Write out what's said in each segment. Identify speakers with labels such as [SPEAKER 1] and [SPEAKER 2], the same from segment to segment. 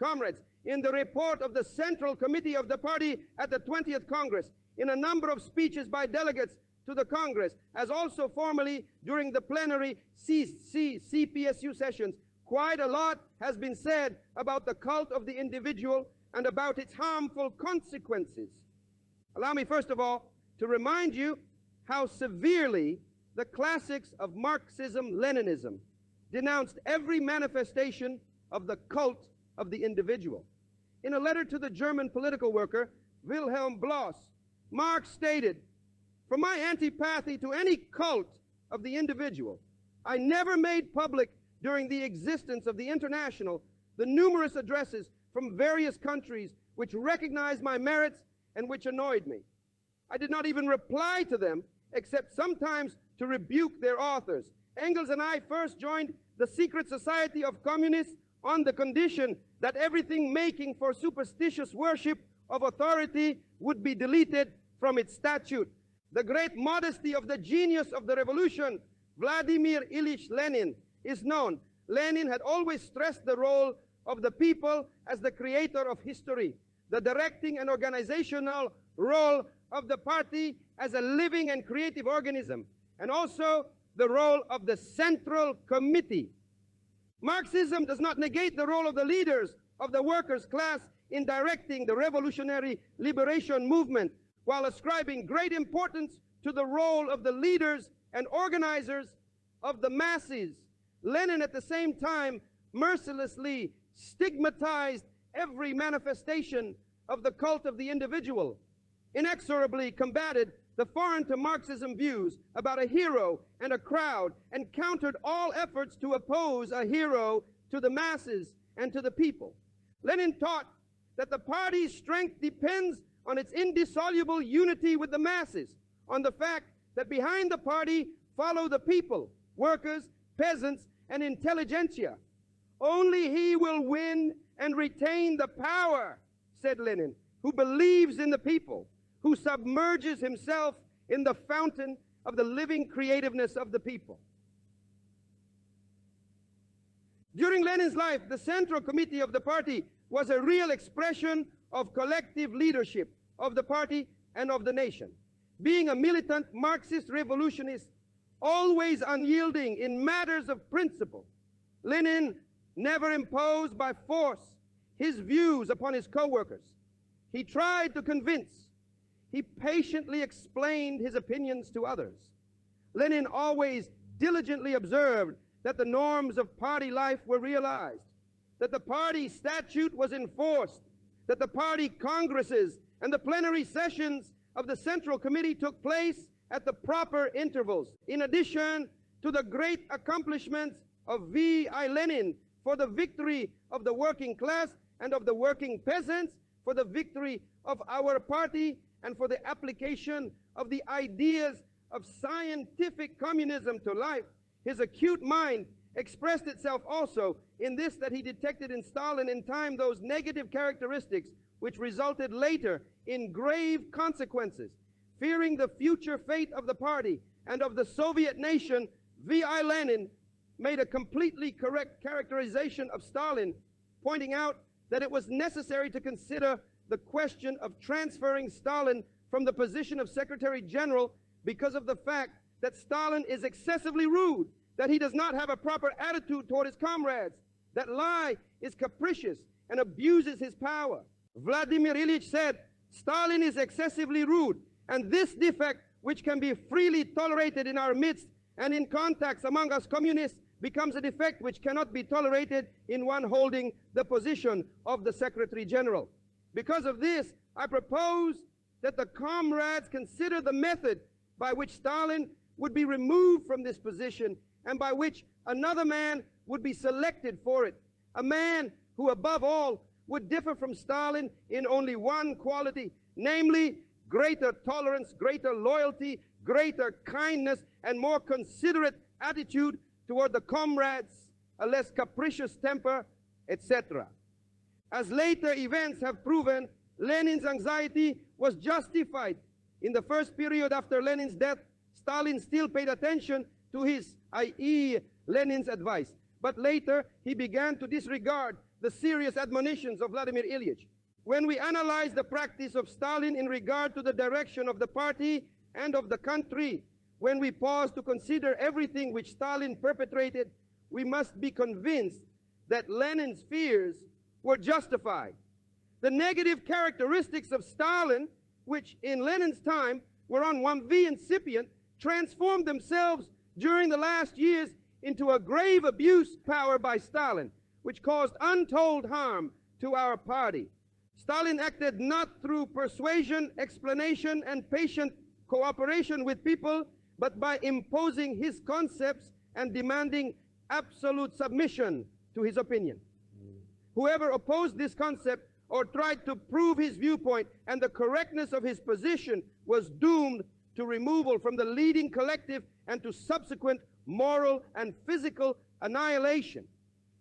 [SPEAKER 1] Comrades, in the report of the Central Committee of the party at the 20th Congress, in a number of speeches by delegates to the Congress, as also formally during the plenary CPSU sessions, quite a lot has been said about the cult of the individual and about its harmful consequences. Allow me, first of all, to remind you how severely the classics of Marxism-Leninism denounced every manifestation of the cult of the individual. In a letter to the German political worker Wilhelm Bloss, Marx stated, "For my antipathy to any cult of the individual, I never made public during the existence of the International the numerous addresses from various countries which recognized my merits and which annoyed me. I did not even reply to them, except sometimes to rebuke their authors. Engels and I first joined the secret society of communists on the condition that everything making for superstitious worship of authority would be deleted from its statute. The great modesty of the genius of the revolution, Vladimir Ilyich Lenin, is known. Lenin had always stressed the role of the people as the creator of history, the directing and organizational role of the party as a living and creative organism, and also the role of the Central Committee. Marxism does not negate the role of the leaders of the workers' class in directing the revolutionary liberation movement, while ascribing great importance to the role of the leaders and organizers of the masses. Lenin, at the same time, mercilessly stigmatized every manifestation of the cult of the individual, inexorably combated the foreign to Marxism views about a hero and a crowd, and countered all efforts to oppose a hero to the masses and to the people. Lenin taught that the party's strength depends on its indissoluble unity with the masses, on the fact that behind the party follow the people, workers, peasants, and intelligentsia. Only he will win and retain the power, said Lenin, who believes in the people, who submerges himself in the fountain of the living creativeness of the people. During Lenin's life, the Central Committee of the party was a real expression of collective leadership of the party and of the nation. Being a militant Marxist revolutionist, always unyielding in matters of principle, Lenin never imposed by force his views upon his co-workers. He tried to convince. He patiently explained his opinions to others. Lenin always diligently observed that the norms of party life were realized, that the party statute was enforced, that the party congresses and the plenary sessions of the Central Committee took place at the proper intervals. In addition to the great accomplishments of V.I. Lenin for the victory of the working class and of the working peasants, for the victory of our party, and for the application of the ideas of scientific communism to life, his acute mind expressed itself also in this, that he detected in Stalin in time those negative characteristics which resulted later in grave consequences. Fearing the future fate of the party and of the Soviet nation, V.I. Lenin made a completely correct characterization of Stalin, pointing out that it was necessary to consider the question of transferring Stalin from the position of Secretary General because of the fact that Stalin is excessively rude, that he does not have a proper attitude toward his comrades, that Lai is capricious and abuses his power. Vladimir Ilyich said, Stalin is excessively rude, and this defect, which can be freely tolerated in our midst and in contacts among us communists, becomes a defect which cannot be tolerated in one holding the position of the Secretary General. Because of this, I propose that the comrades consider the method by which Stalin would be removed from this position and by which another man would be selected for it. A man who, above all, would differ from Stalin in only one quality, namely greater tolerance, greater loyalty, greater kindness, and more considerate attitude toward the comrades, a less capricious temper, etc. As later events have proven, Lenin's anxiety was justified. In the first period after Lenin's death, Stalin still paid attention to his, i.e., Lenin's advice. But later, he began to disregard the serious admonitions of Vladimir Ilyich. When we analyze the practice of Stalin in regard to the direction of the party and of the country, when we pause to consider everything which Stalin perpetrated, we must be convinced that Lenin's fears were justified. The negative characteristics of Stalin, which in Lenin's time were on one V incipient, transformed themselves during the last years into a grave abuse of power by Stalin, which caused untold harm to our party. Stalin acted not through persuasion, explanation, and patient cooperation with people, but by imposing his concepts and demanding absolute submission to his opinion. Whoever opposed this concept or tried to prove his viewpoint and the correctness of his position was doomed to removal from the leading collective and to subsequent moral and physical annihilation.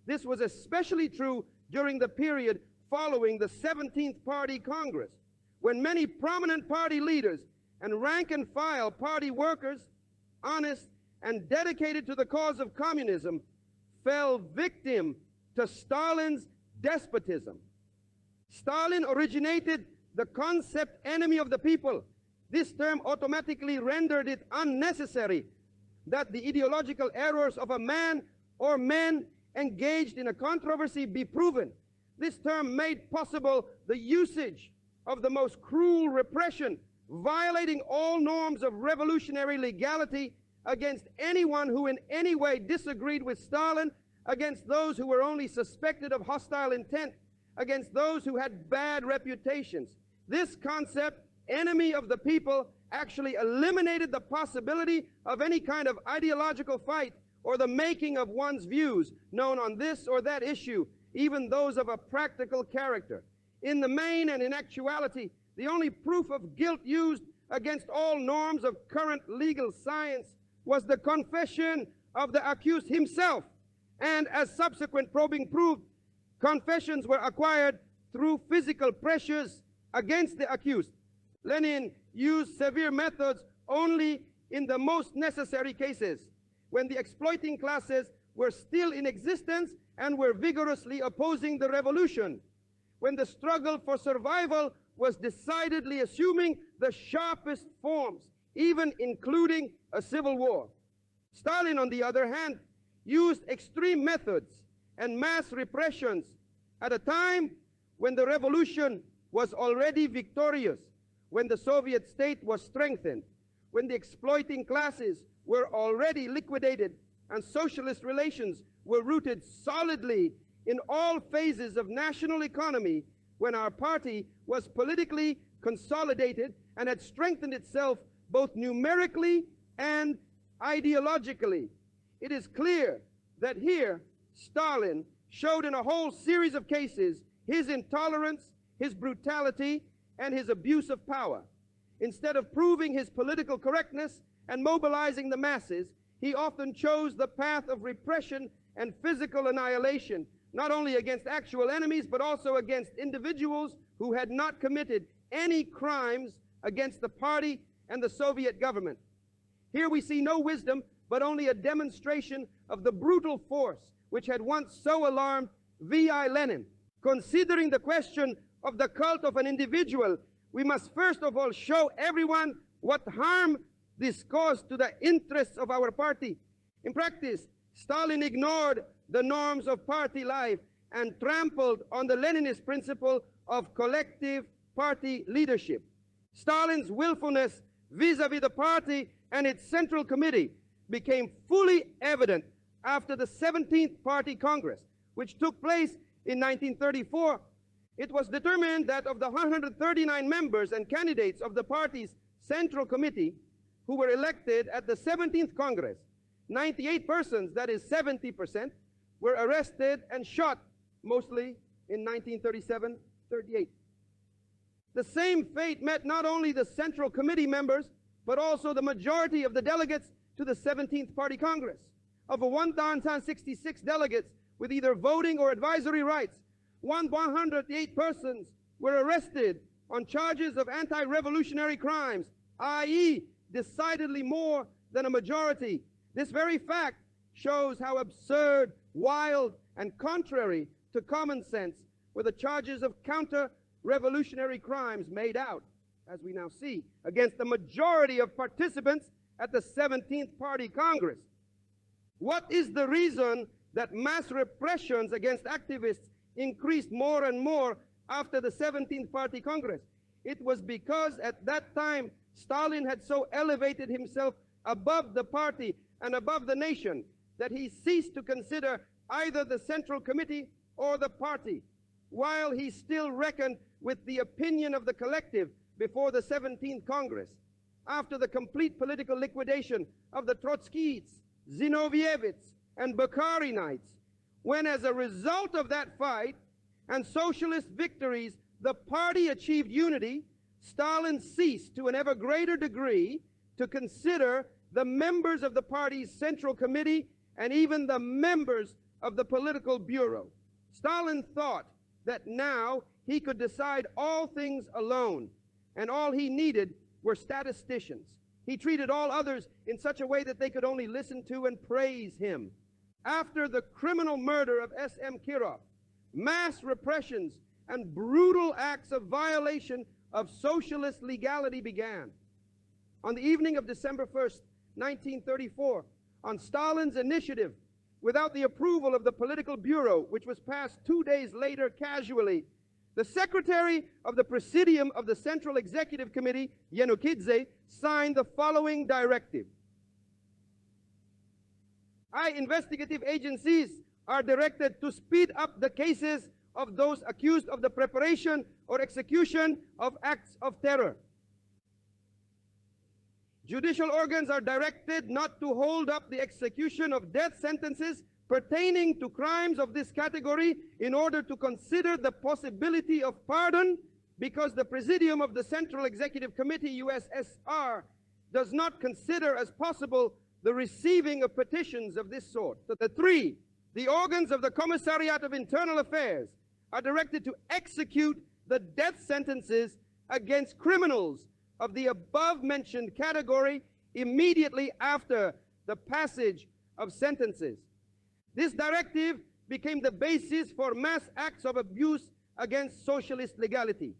[SPEAKER 1] This was especially true during the period following the 17th Party Congress, when many prominent party leaders and rank-and-file party workers, honest and dedicated to the cause of communism, fell victim to Stalin's despotism. Stalin originated the concept enemy of the people. This term automatically rendered it unnecessary that the ideological errors of a man or men engaged in a controversy be proven. This term made possible the usage of the most cruel repression, violating all norms of revolutionary legality against anyone who in any way disagreed with Stalin, against those who were only suspected of hostile intent, against those who had bad reputations. This concept, enemy of the people, actually eliminated the possibility of any kind of ideological fight or the making of one's views known on this or that issue, even those of a practical character. In the main and in actuality, the only proof of guilt used against all norms of current legal science was the confession of the accused himself. And as subsequent probing proved, confessions were acquired through physical pressures against the accused. Lenin used severe methods only in the most necessary cases, when the exploiting classes were still in existence and were vigorously opposing the revolution, when the struggle for survival was decidedly assuming the sharpest forms, even including a civil war. Stalin, on the other hand, used extreme methods and mass repressions at a time when the revolution was already victorious, when the Soviet state was strengthened, when the exploiting classes were already liquidated and socialist relations were rooted solidly in all phases of national economy, when our party was politically consolidated and had strengthened itself both numerically and ideologically. It is clear that here Stalin showed in a whole series of cases his intolerance, his brutality, and his abuse of power. Instead of proving his political correctness and mobilizing the masses, he often chose the path of repression and physical annihilation, not only against actual enemies, but also against individuals who had not committed any crimes against the party and the Soviet government. Here we see no wisdom, but only a demonstration of the brutal force which had once so alarmed V.I. Lenin. Considering the question of the cult of an individual, we must first of all show everyone what harm this caused to the interests of our party. In practice, Stalin ignored the norms of party life and trampled on the Leninist principle of collective party leadership. Stalin's willfulness vis-à-vis the party and its Central Committee became fully evident after the 17th Party Congress, which took place in 1934. It was determined that of the 139 members and candidates of the party's Central Committee who were elected at the 17th Congress, 98 persons, that is 70%, were arrested and shot, mostly in 1937-38. The same fate met not only the Central Committee members, but also the majority of the delegates to the 17th Party Congress. Of 1,066 delegates with either voting or advisory rights, 108 persons were arrested on charges of anti-revolutionary crimes, i.e., decidedly more than a majority. This very fact shows how absurd, wild, and contrary to common sense were the charges of counter-revolutionary crimes made out, as we now see, against the majority of participants at the 17th Party Congress. What is the reason that mass repressions against activists increased more and more after the 17th Party Congress? It was because at that time Stalin had so elevated himself above the party and above the nation that he ceased to consider either the Central Committee or the party, while he still reckoned with the opinion of the collective before the 17th Congress. After the complete political liquidation of the Trotskyists, Zinovievics, and Bukharinites, when as a result of that fight and socialist victories, the party achieved unity, Stalin ceased to an ever greater degree to consider the members of the party's Central Committee and even the members of the political bureau. Stalin thought that now he could decide all things alone, and all he needed were statisticians. He treated all others in such a way that they could only listen to and praise him. After the criminal murder of S.M. Kirov, mass repressions and brutal acts of violation of socialist legality began. On the evening of December 1st, 1934, on Stalin's initiative, without the approval of the political bureau, which was passed 2 days later casually, the secretary of the Presidium of the Central Executive Committee, Yanukidze, signed the following directive. Investigative agencies are directed to speed up the cases of those accused of the preparation or execution of acts of terror. Judicial organs are directed not to hold up the execution of death sentences pertaining to crimes of this category in order to consider the possibility of pardon, because the Presidium of the Central Executive Committee, USSR, does not consider as possible the receiving of petitions of this sort. The organs of the Commissariat of Internal Affairs are directed to execute the death sentences against criminals of the above-mentioned category immediately after the passage of sentences. This directive became the basis for mass acts of abuse against socialist legality.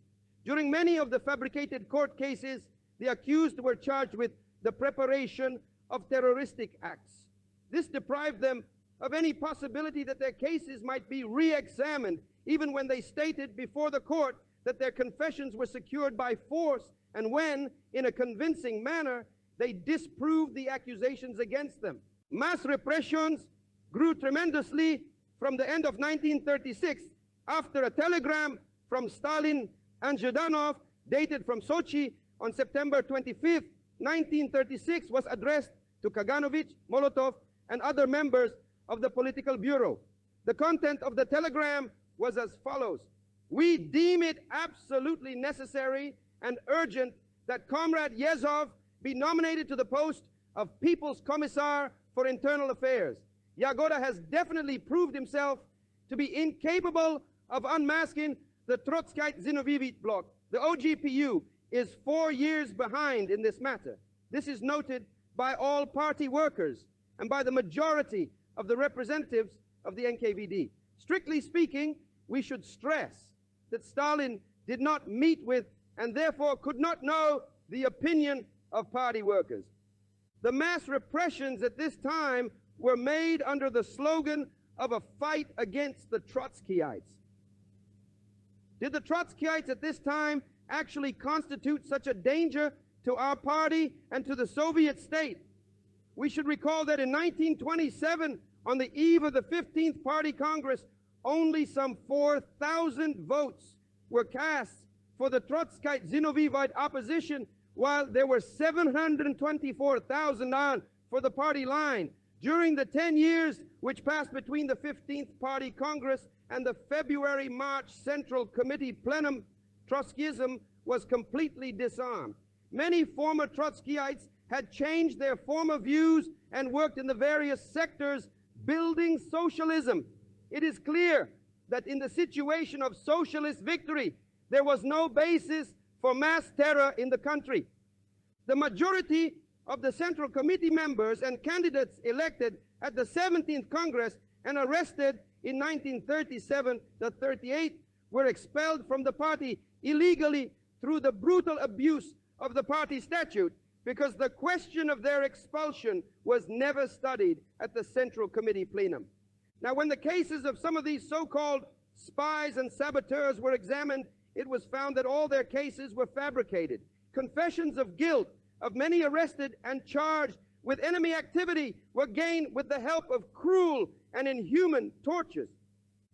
[SPEAKER 1] During many of the fabricated court cases, the accused were charged with the preparation of terroristic acts. This deprived them of any possibility that their cases might be re-examined, even when they stated before the court that their confessions were secured by force, and when, in a convincing manner, they disproved the accusations against them. Mass repressions grew tremendously from the end of 1936 after a telegram from Stalin and Zhdanov, dated from Sochi on September 25th, 1936, was addressed to Kaganovich, Molotov, and other members of the political bureau. The content of the telegram was as follows: "We deem it absolutely necessary and urgent that Comrade Yezhov be nominated to the post of People's Commissar for Internal Affairs. Yagoda has definitely proved himself to be incapable of unmasking the Trotskyite Zinovievic bloc. The OGPU is 4 years behind in this matter. This is noted by all party workers and by the majority of the representatives of the NKVD. Strictly speaking, we should stress that Stalin did not meet with and therefore could not know the opinion of party workers. The mass repressions at this time were made under the slogan of a fight against the Trotskyites. Did the Trotskyites at this time actually constitute such a danger to our party and to the Soviet state? We should recall that in 1927, on the eve of the 15th Party Congress, only some 4,000 votes were cast for the Trotskyite Zinovievite opposition, while there were 724,000 on for the party line. During the 10 years which passed between the 15th Party Congress and the February-March Central Committee plenum, Trotskyism was completely disarmed. Many former Trotskyites had changed their former views and worked in the various sectors building socialism. It is clear that in the situation of socialist victory, there was no basis for mass terror in the country. The majority of the Central Committee members and candidates elected at the 17th Congress and arrested in 1937 to 38 were expelled from the party illegally through the brutal abuse of the party statute, because the question of their expulsion was never studied at the Central Committee plenum. Now, when the cases of some of these so-called spies and saboteurs were examined, it was found that all their cases were fabricated. Confessions of guilt of many arrested and charged with enemy activity were gained with the help of cruel and inhuman tortures.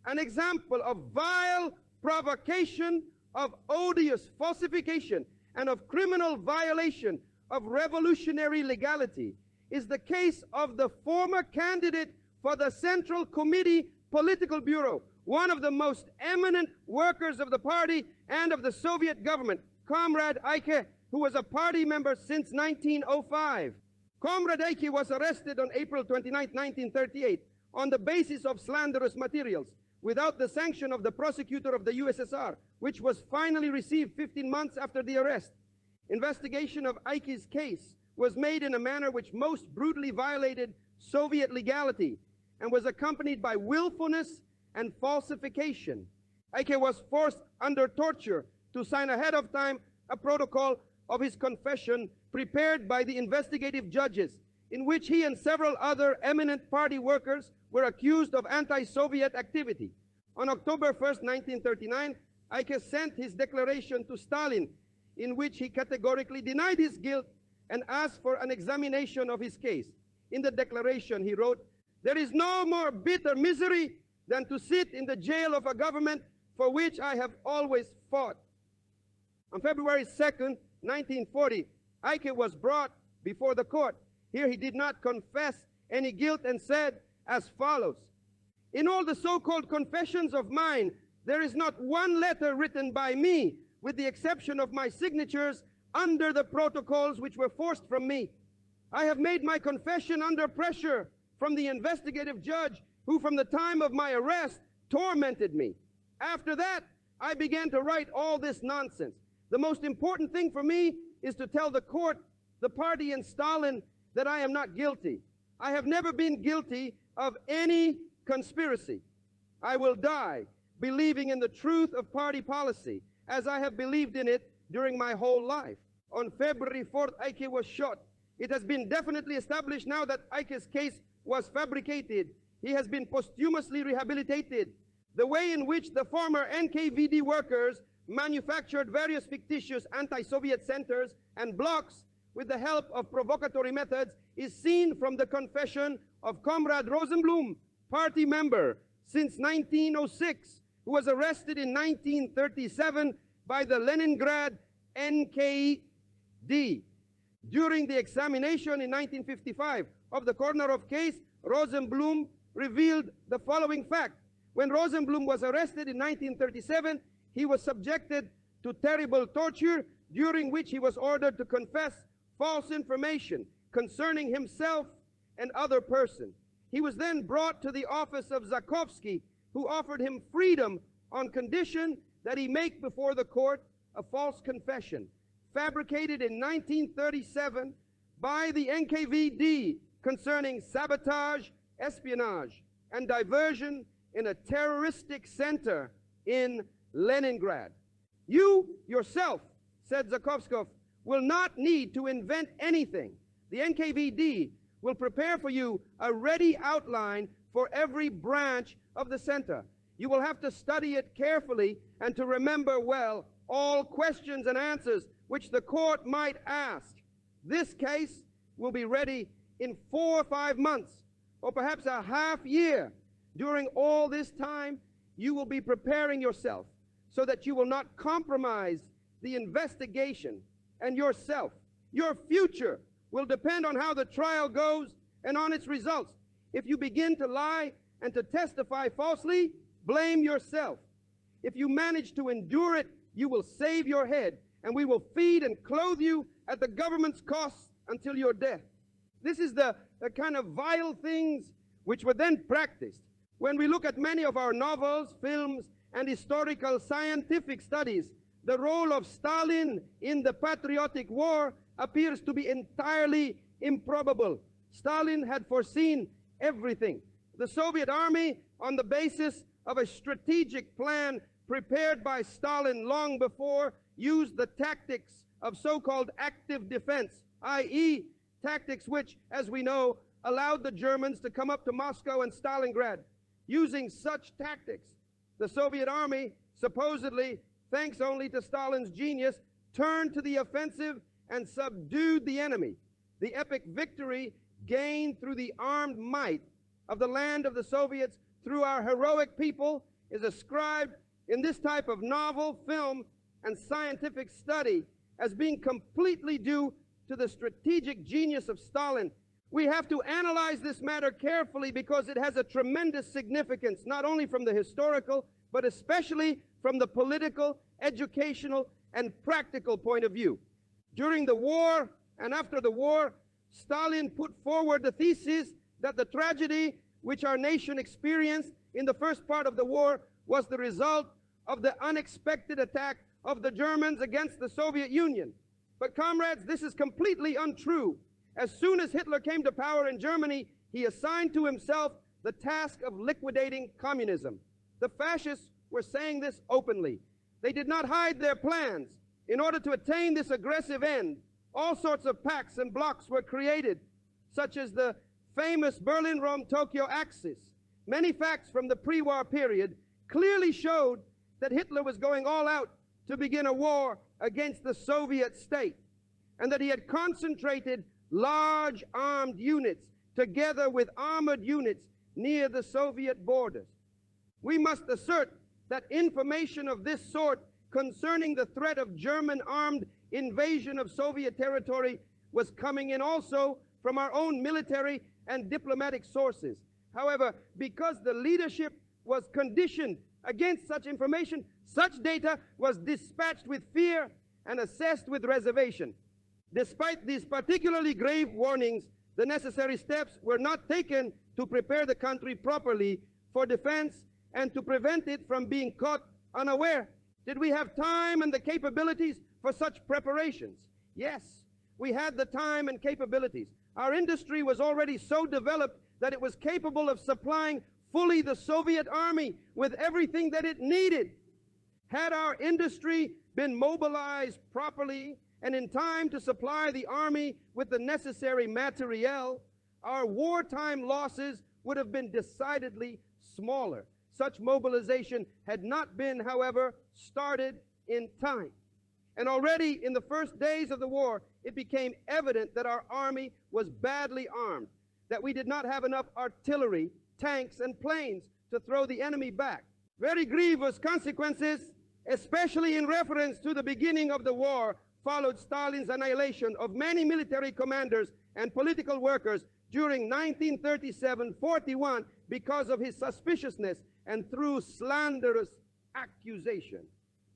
[SPEAKER 1] An example of vile provocation, of odious falsification, and of criminal violation of revolutionary legality is the case of the former candidate for the Central Committee Political Bureau, one of the most eminent workers of the party and of the Soviet government, Comrade Eike, who was a party member since 1905. Comrade Eike was arrested on April 29, 1938, on the basis of slanderous materials, without the sanction of the prosecutor of the USSR, which was finally received 15 months after the arrest. Investigation of Eike's case was made in a manner which most brutally violated Soviet legality and was accompanied by willfulness and falsification. Eike was forced under torture to sign ahead of time a protocol of his confession prepared by the investigative judges, in which he and several other eminent party workers were accused of anti-Soviet activity. On October 1st, 1939, Eike sent his declaration to Stalin, in which he categorically denied his guilt and asked for an examination of his case. In the declaration, he wrote, "There is no more bitter misery than to sit in the jail of a government for which I have always fought." On February 2nd, 1940, Eike was brought before the court. Here he did not confess any guilt and said as follows: "In all the so-called confessions of mine, there is not one letter written by me, with the exception of my signatures under the protocols which were forced from me. I have made my confession under pressure from the investigative judge, who from the time of my arrest tormented me. After that, I began to write all this nonsense. The most important thing for me is to tell the court, the party, and Stalin that I am not guilty. I have never been guilty of any conspiracy. I will die believing in the truth of party policy, as I have believed in it during my whole life." On February 4th, Eike was shot. It has been definitely established now that Eike's case was fabricated. He has been posthumously rehabilitated. The way in which the former NKVD workers manufactured various fictitious anti-Soviet centers and blocks with the help of provocatory methods is seen from the confession of Comrade Rosenblum, party member since 1906, who was arrested in 1937 by the Leningrad NKVD. During the examination in 1955 of the Kornarov case, Rosenblum revealed the following fact. When Rosenblum was arrested in 1937, he was subjected to terrible torture, during which he was ordered to confess false information concerning himself and other persons. He was then brought to the office of Zakovsky, who offered him freedom on condition that he make before the court a false confession, fabricated in 1937 by the NKVD concerning sabotage, espionage, and diversion in a terroristic center in Leningrad. "You yourself," said Zakovskov, "will not need to invent anything. The NKVD will prepare for you a ready outline for every branch of the center. You will have to study it carefully and to remember well all questions and answers which the court might ask. This case will be ready in 4 or 5 months, or perhaps a half year. During all this time, you will be preparing yourself so that you will not compromise the investigation and yourself. Your future will depend on how the trial goes and on its results. If you begin to lie and to testify falsely, blame yourself. If you manage to endure it, you will save your head, and we will feed and clothe you at the government's cost until your death." This is the kind of vile things which were then practiced. When we look at many of our novels, films, and historical scientific studies, the role of Stalin in the patriotic war appears to be entirely improbable. Stalin had foreseen everything. The Soviet army on the basis of a strategic plan prepared by Stalin long before, used the tactics of so-called active defense, i.e., tactics which, as we know, allowed the Germans to come up to Moscow and Stalingrad. Using such tactics, the Soviet army, supposedly thanks only to Stalin's genius, turned to the offensive and subdued the enemy. The epic victory gained through the armed might of the land of the Soviets through our heroic people is ascribed in this type of novel, film, and scientific study as being completely due to the strategic genius of Stalin. We have to analyze this matter carefully because it has a tremendous significance, not only from the historical, but especially from the political, educational, and practical point of view. During the war and after the war, Stalin put forward the thesis that the tragedy which our nation experienced in the first part of the war was the result of the unexpected attack of the Germans against the Soviet Union. But comrades, this is completely untrue. As soon as Hitler came to power in Germany, he assigned to himself the task of liquidating communism. The fascists were saying this openly. They did not hide their plans. In order to attain this aggressive end, all sorts of pacts and blocs were created, such as the famous Berlin-Rome-Tokyo axis. Many facts from the pre-war period clearly showed that Hitler was going all out to begin a war against the Soviet state, and that he had concentrated large armed units together with armored units near the Soviet borders. We must assert that information of this sort concerning the threat of German armed invasion of Soviet territory was coming in also from our own military and diplomatic sources. However, because the leadership was conditioned against such information, such data was dispatched with fear and assessed with reservation. Despite these particularly grave warnings, the necessary steps were not taken to prepare the country properly for defense and to prevent it from being caught unaware. Did we have time and the capabilities for such preparations? Yes, we had the time and capabilities. Our industry was already so developed that it was capable of supplying fully the Soviet army with everything that it needed. Had our industry been mobilized properly and in time to supply the army with the necessary materiel, our wartime losses would have been decidedly smaller. Such mobilization had not been, however, started in time. And already in the first days of the war, it became evident that our army was badly armed, that we did not have enough artillery, tanks, and planes to throw the enemy back. Very grievous consequences, especially in reference to the beginning of the war, followed Stalin's annihilation of many military commanders and political workers during 1937-41 because of his suspiciousness and through slanderous accusation.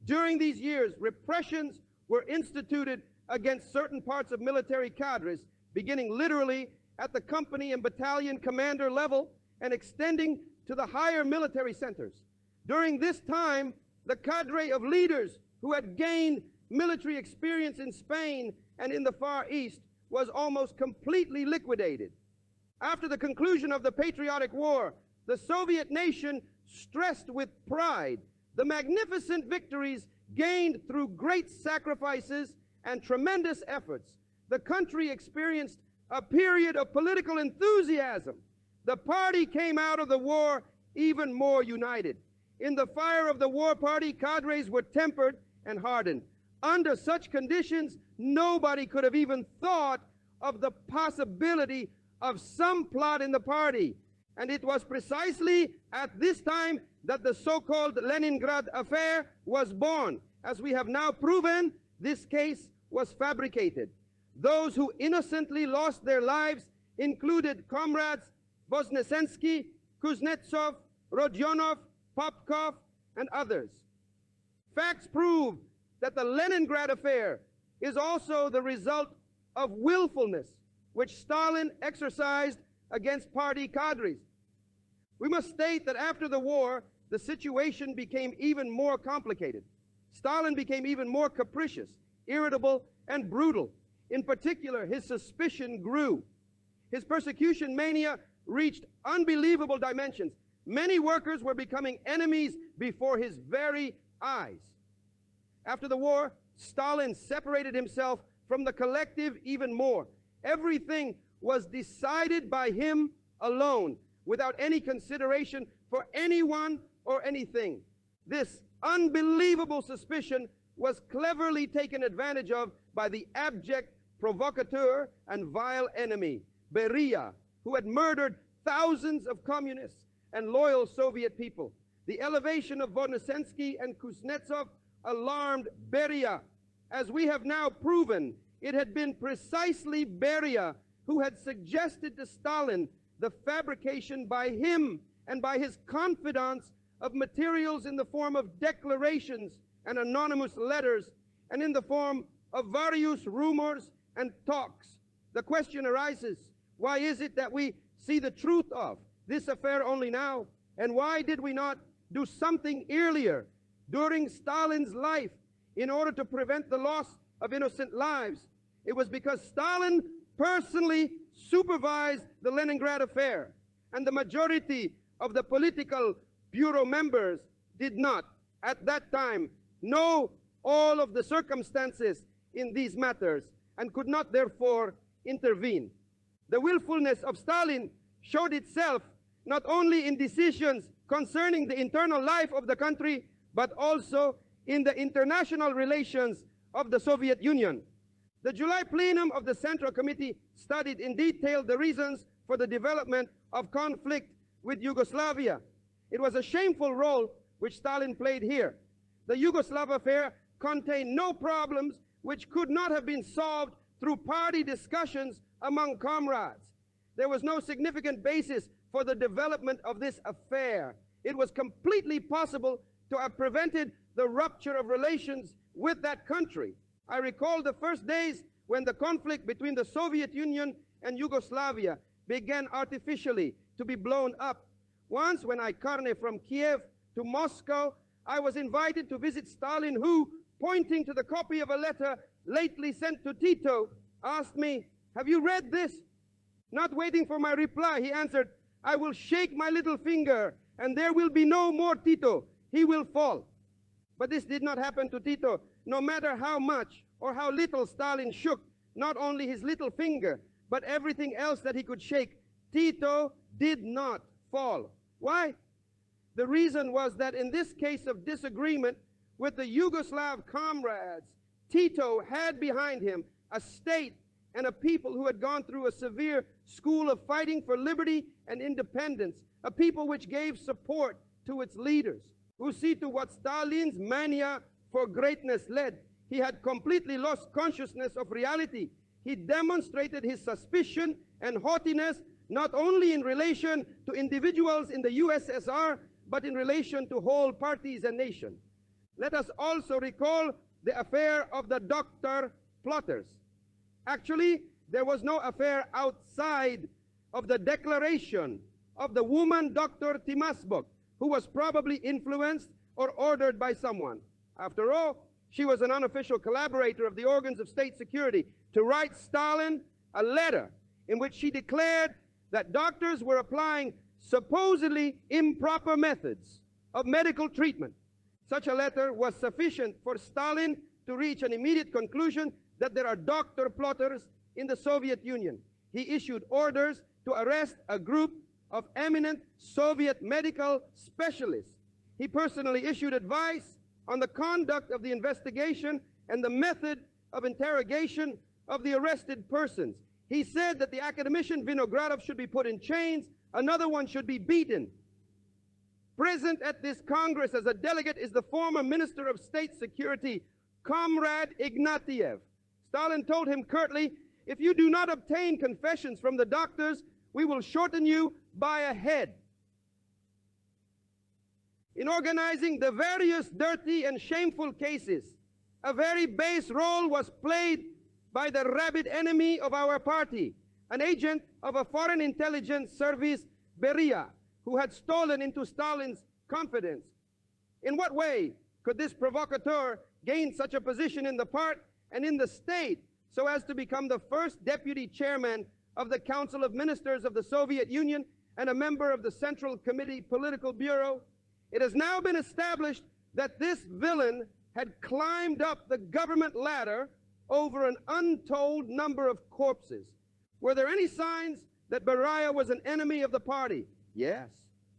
[SPEAKER 1] During these years, repressions were instituted against certain parts of military cadres, beginning literally at the company and battalion commander level and extending to the higher military centers. During this time, the cadre of leaders who had gained military experience in Spain and in the Far East was almost completely liquidated. After the conclusion of the Patriotic War, the Soviet nation stressed with pride the magnificent victories gained through great sacrifices and tremendous efforts. The country experienced a period of political enthusiasm. The party came out of the war even more united. In the fire of the war party, cadres were tempered and hardened. Under such conditions, nobody could have even thought of the possibility of some plot in the party. And it was precisely at this time that the so-called Leningrad affair was born. As we have now proven, this case was fabricated. Those who innocently lost their lives included comrades Voznesensky, Kuznetsov, Rodionov, Popkov, and others. Facts prove that the Leningrad affair is also the result of willfulness, which Stalin exercised against party cadres. We must state that after the war, the situation became even more complicated. Stalin became even more capricious, irritable, and brutal. In particular, his suspicion grew. His persecution mania reached unbelievable dimensions. Many workers were becoming enemies before his very eyes. After the war, Stalin separated himself from the collective even more. Everything was decided by him alone, without any consideration for anyone or anything. This unbelievable suspicion was cleverly taken advantage of by the abject provocateur and vile enemy, Beria, who had murdered thousands of communists and loyal Soviet people. The elevation of Vodnosensky and Kuznetsov alarmed Beria. As we have now proven, it had been precisely Beria who had suggested to Stalin the fabrication by him and by his confidants of materials in the form of declarations and anonymous letters, and in the form of various rumors and talks. The question arises, why is it that we see the truth of this affair only now? And why did we not do something earlier, during Stalin's life, in order to prevent the loss of innocent lives? It was because Stalin personally supervised the Leningrad affair, and the majority of the political bureau members did not, at that time, know all of the circumstances in these matters, and could not therefore intervene. The willfulness of Stalin showed itself not only in decisions concerning the internal life of the country, but also in the international relations of the Soviet Union. The July plenum of the Central Committee studied in detail the reasons for the development of conflict with Yugoslavia. It was a shameful role which Stalin played here. The Yugoslav affair contained no problems which could not have been solved through party discussions among comrades. There was no significant basis for the development of this affair. It was completely possible to have prevented the rupture of relations with that country. I recall the first days when the conflict between the Soviet Union and Yugoslavia began artificially to be blown up. Once, when I carne from Kiev to Moscow, I was invited to visit Stalin, who, pointing to the copy of a letter lately sent to Tito, asked me, "Have you read this?" Not waiting for my reply, he answered, "I will shake my little finger, and there will be no more Tito. He will fall." But this did not happen to Tito. No matter how much or how little Stalin shook, not only his little finger, but everything else that he could shake, Tito did not fall. Why? The reason was that in this case of disagreement with the Yugoslav comrades, Tito had behind him a state and a people who had gone through a severe school of fighting for liberty and independence, a people which gave support to its leaders, who see to what Stalin's mania for greatness led. He had completely lost consciousness of reality. He demonstrated his suspicion and haughtiness not only in relation to individuals in the USSR, but in relation to whole parties and nations. Let us also recall the affair of the doctor plotters. Actually, there was no affair outside of the declaration of the woman Dr. Timasbok, who was probably influenced or ordered by someone. After all, she was an unofficial collaborator of the organs of state security to write Stalin a letter in which she declared that doctors were applying supposedly improper methods of medical treatment. Such a letter was sufficient for Stalin to reach an immediate conclusion that there are doctor plotters in the Soviet Union. He issued orders to arrest a group of eminent Soviet medical specialists. He personally issued advice on the conduct of the investigation and the method of interrogation of the arrested persons. He said that the academician Vinogradov should be put in chains, another one should be beaten. Present at this Congress as a delegate is the former Minister of State Security, Comrade Ignatiev. Stalin told him curtly, "If you do not obtain confessions from the doctors, we will shorten you by a head." In organizing the various dirty and shameful cases, a very base role was played by the rabid enemy of our party, an agent of a foreign intelligence service, Beria, who had stolen into Stalin's confidence. In what way could this provocateur gain such a position in the part and in the state so as to become the first deputy chairman of the Council of Ministers of the Soviet Union and a member of the Central Committee Political Bureau, it has now been established that this villain had climbed up the government ladder over an untold number of corpses. Were there any signs that Beria was an enemy of the party? Yes,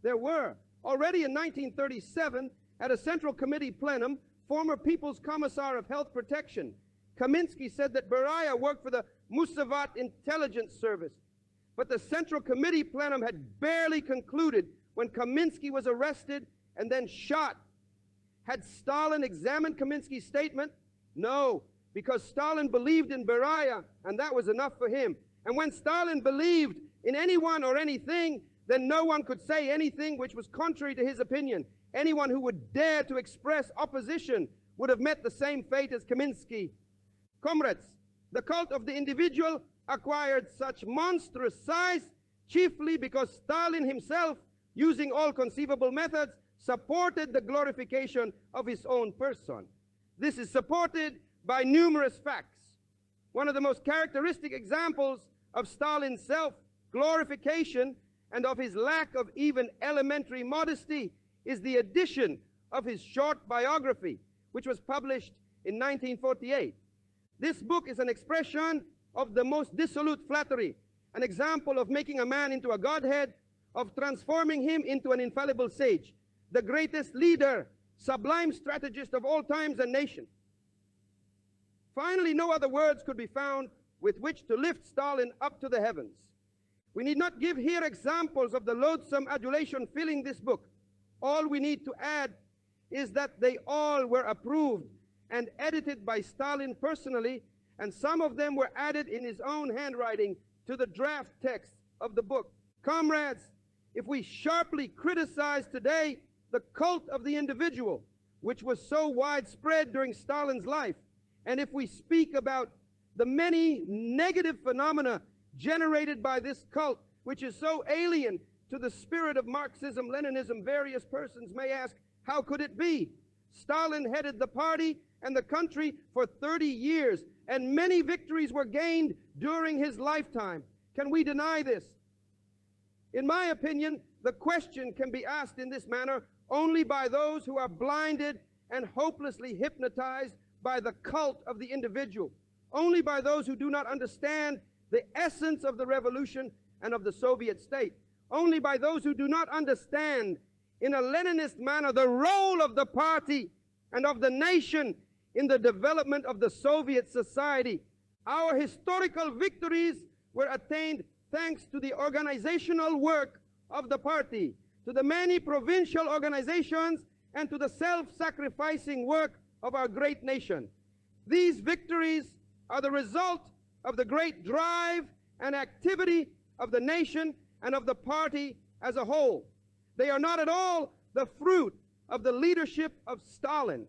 [SPEAKER 1] there were. Already in 1937, at a Central Committee plenum, former People's Commissar of Health Protection, Kaminsky, said that Beria worked for the Musavat Intelligence Service. But the Central Committee plenum had barely concluded when Kaminsky was arrested and then shot. Had Stalin examined Kaminsky's statement? No, because Stalin believed in Beria, and that was enough for him. And when Stalin believed in anyone or anything, then no one could say anything which was contrary to his opinion. Anyone who would dare to express opposition would have met the same fate as Kaminsky. Comrades, the cult of the individual acquired such monstrous size chiefly because Stalin himself, using all conceivable methods, supported the glorification of his own person. This is supported by numerous facts. One of the most characteristic examples of Stalin's self-glorification and of his lack of even elementary modesty is the addition of his short biography, which was published in 1948. This book is an expression of the most dissolute flattery, an example of making a man into a godhead, of transforming him into an infallible sage, the greatest leader, sublime strategist of all times and nations. Finally, no other words could be found with which to lift Stalin up to the heavens. We need not give here examples of the loathsome adulation filling this book. All we need to add is that they all were approved and edited by Stalin personally, and some of them were added in his own handwriting to the draft text of the book. Comrades, if we sharply criticize today the cult of the individual, which was so widespread during Stalin's life, and if we speak about the many negative phenomena generated by this cult, which is so alien to the spirit of Marxism, Leninism, various persons may ask, how could it be? Stalin headed the party and the country for 30 years, and many victories were gained during his lifetime. Can we deny this? In my opinion, the question can be asked in this manner only by those who are blinded and hopelessly hypnotized by the cult of the individual, only by those who do not understand the essence of the revolution and of the Soviet state, only by those who do not understand in a Leninist manner the role of the party and of the nation in the development of the Soviet society. Our historical victories were attained thanks to the organizational work of the party, to the many provincial organizations, and to the self-sacrificing work of our great nation. These victories are the result of the great drive and activity of the nation and of the party as a whole. They are not at all the fruit of the leadership of Stalin,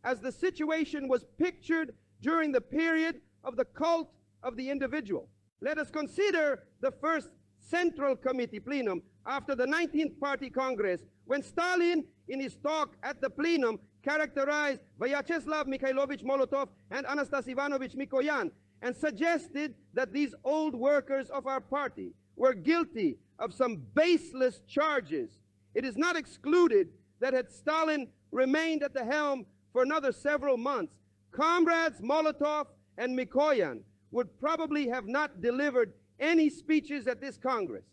[SPEAKER 1] as the situation was pictured during the period of the cult of the individual. Let us consider the first Central Committee plenum after the 19th Party Congress, when Stalin, in his talk at the plenum, characterized Vyacheslav Mikhailovich Molotov and Anastas Ivanovich Mikoyan and suggested that these old workers of our party were guilty of some baseless charges. It is not excluded that had Stalin remained at the helm for another several months, comrades Molotov and Mikoyan would probably have not delivered any speeches at this Congress.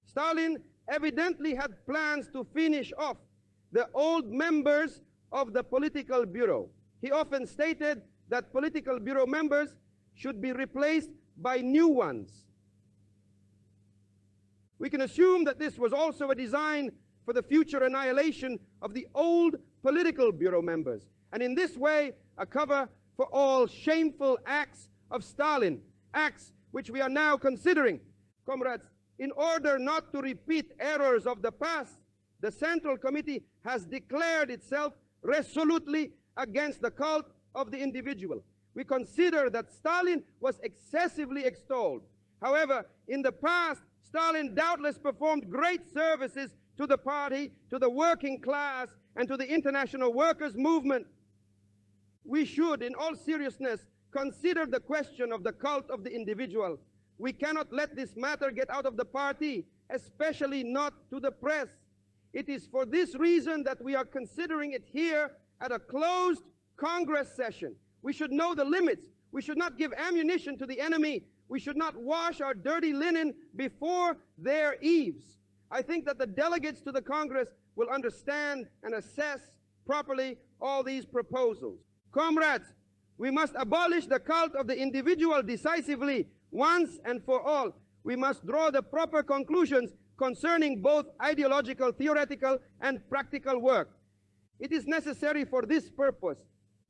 [SPEAKER 1] Stalin evidently had plans to finish off the old members of the Political Bureau. He often stated that Political Bureau members should be replaced by new ones. We can assume that this was also a design for the future annihilation of the old Political Bureau members, and in this way a cover for all shameful acts of Stalin, acts which we are now considering. Comrades, in order not to repeat errors of the past, the Central Committee has declared itself resolutely against the cult of the individual. We consider that Stalin was excessively extolled. However, in the past, Stalin doubtless performed great services to the party, to the working class, and to the international workers' movement. We should, in all seriousness, consider the question of the cult of the individual. We cannot let this matter get out of the party especially not to the press. It is for this reason that we are considering it here at a closed Congress session. We should know the limits. We should not give ammunition to the enemy. We should not wash our dirty linen before their eaves. I think that the delegates to the Congress will understand and assess properly all these proposals. Comrades, we must abolish the cult of the individual decisively, once and for all. We must draw the proper conclusions concerning both ideological, theoretical, and practical work. It is necessary for this purpose,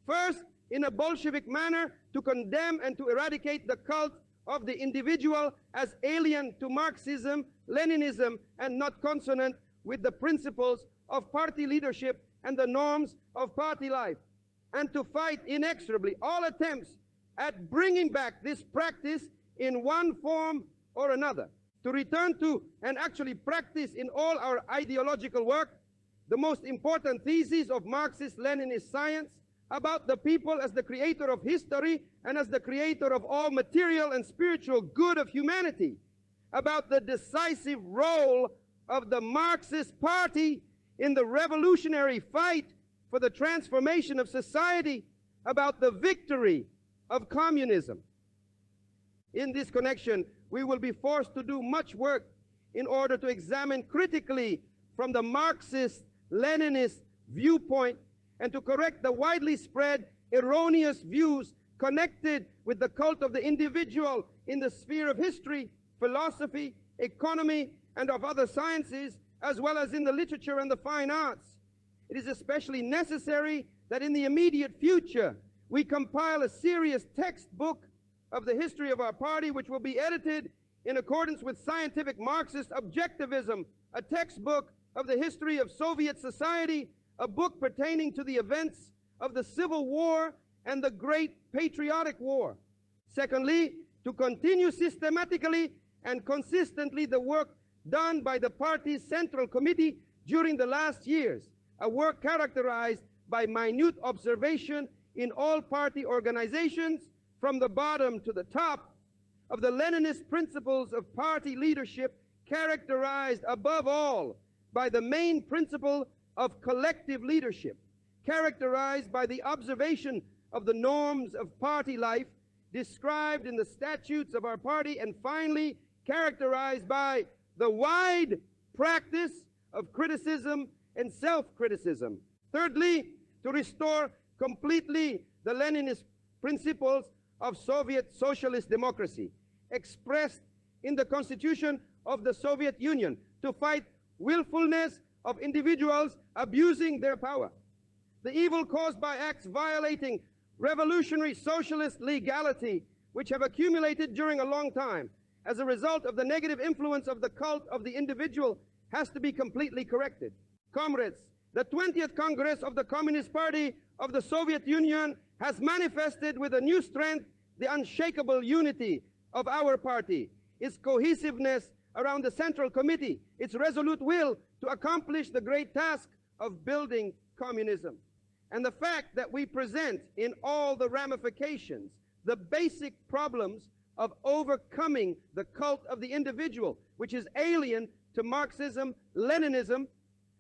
[SPEAKER 1] first, in a Bolshevik manner, to condemn and to eradicate the cult of the individual as alien to Marxism, Leninism, and not consonant with the principles of party leadership and the norms of party life, and to fight inexorably all attempts at bringing back this practice in one form or another, to return to and actually practice in all our ideological work the most important theses of Marxist-Leninist science about the people as the creator of history and as the creator of all material and spiritual good of humanity, about the decisive role of the Marxist Party in the revolutionary fight for the transformation of society, about the victory of communism. In this connection, we will be forced to do much work in order to examine critically from the Marxist-Leninist viewpoint and to correct the widely spread erroneous views connected with the cult of the individual in the sphere of history, philosophy, economy, and of other sciences, as well as in the literature and the fine arts. It is especially necessary that in the immediate future we compile a serious textbook of the history of our party, which will be edited in accordance with scientific Marxist objectivism, a textbook of the history of Soviet society, a book pertaining to the events of the Civil War and the Great Patriotic War. Secondly, to continue systematically and consistently the work done by the party's Central Committee during the last years, a work characterized by minute observation in all party organizations, from the bottom to the top, of the Leninist principles of party leadership, characterized above all by the main principle of collective leadership, characterized by the observation of the norms of party life described in the statutes of our party, and finally characterized by the wide practice of criticism and self-criticism. Thirdly, to restore completely the Leninist principles of Soviet socialist democracy, expressed in the Constitution of the Soviet Union, to fight willfulness of individuals abusing their power, the evil caused by acts violating revolutionary socialist legality, which have accumulated during a long time as a result of the negative influence of the cult of the individual, has to be completely corrected. Comrades, the 20th Congress of the Communist Party of the Soviet Union has manifested with a new strength the unshakable unity of our party, its cohesiveness around the Central Committee, its resolute will to accomplish the great task of building communism, and the fact that we present in all the ramifications the basic problems of overcoming the cult of the individual, which is alien to Marxism, Leninism,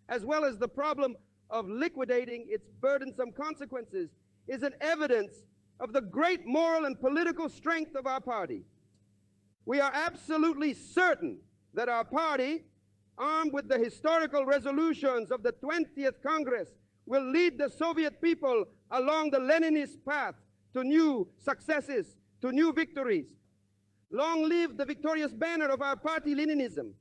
[SPEAKER 1] as well as the problem of liquidating its burdensome consequences, is an evidence of the great moral and political strength of our party. We are absolutely certain that our party, armed with the historical resolutions of the 20th Congress, will lead the Soviet people along the Leninist path to new successes, to new victories. Long live the victorious banner of our party, Leninism.